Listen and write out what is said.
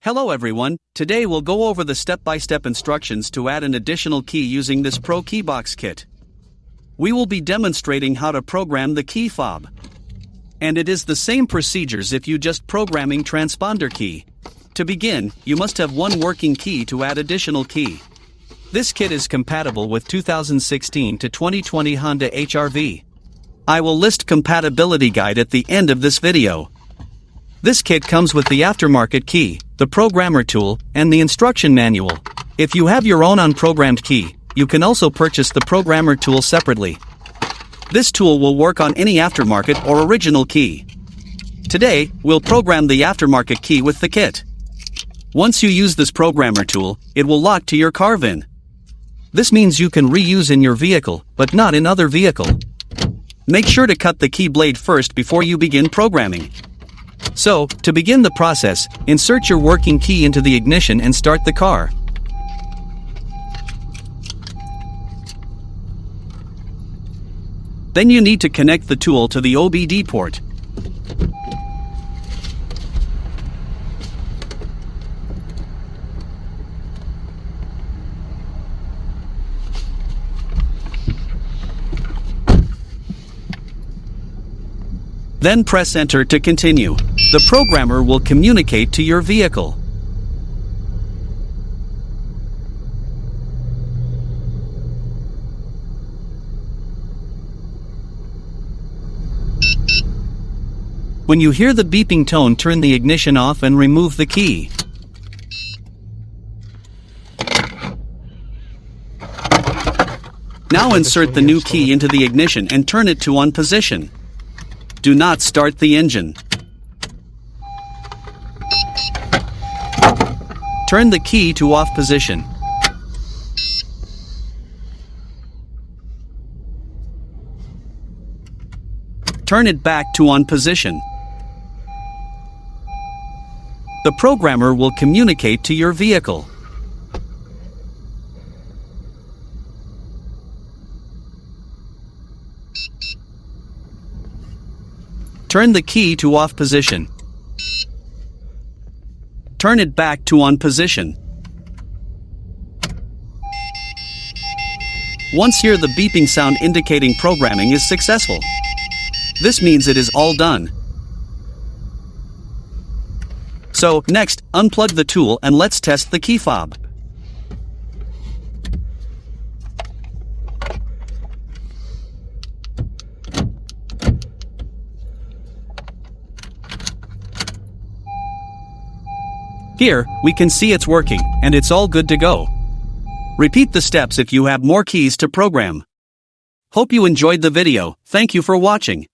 Hello everyone, today we'll go over the step-by-step instructions to add an additional key using this ProKeyBox kit. We will be demonstrating how to program the key fob. And it is the same procedures if you just programming transponder key. To begin, you must have one working key to add additional key. This kit is compatible with 2016 to 2020 Honda HR-V. I will list compatibility guide at the end of this video. This kit comes with the aftermarket key, the programmer tool, and the instruction manual. If you have your own unprogrammed key, you can also purchase the programmer tool separately. This tool will work on any aftermarket or original key. Today, we'll program the aftermarket key with the kit. Once you use this programmer tool, it will lock to your car VIN. This means you can reuse in your vehicle, but not in other vehicle. Make sure to cut the key blade first before you begin programming. So, to begin the process, insert your working key into the ignition and start the car. Then you need to connect the tool to the OBD port. Then press enter to continue. The programmer will communicate to your vehicle. When you hear the beeping tone, turn the ignition off and remove the key. Now insert the new key into the ignition and turn it to on position. Do not start the engine. Turn the key to off position. Turn it back to on position. The programmer will communicate to your vehicle. Turn the key to off position. Turn it back to on position. Once hear the beeping sound indicating programming is successful. This means it is all done. So, next, unplug the tool and let's test the key fob. Here, we can see it's working, and it's all good to go. Repeat the steps if you have more keys to program. Hope you enjoyed the video. Thank you for watching.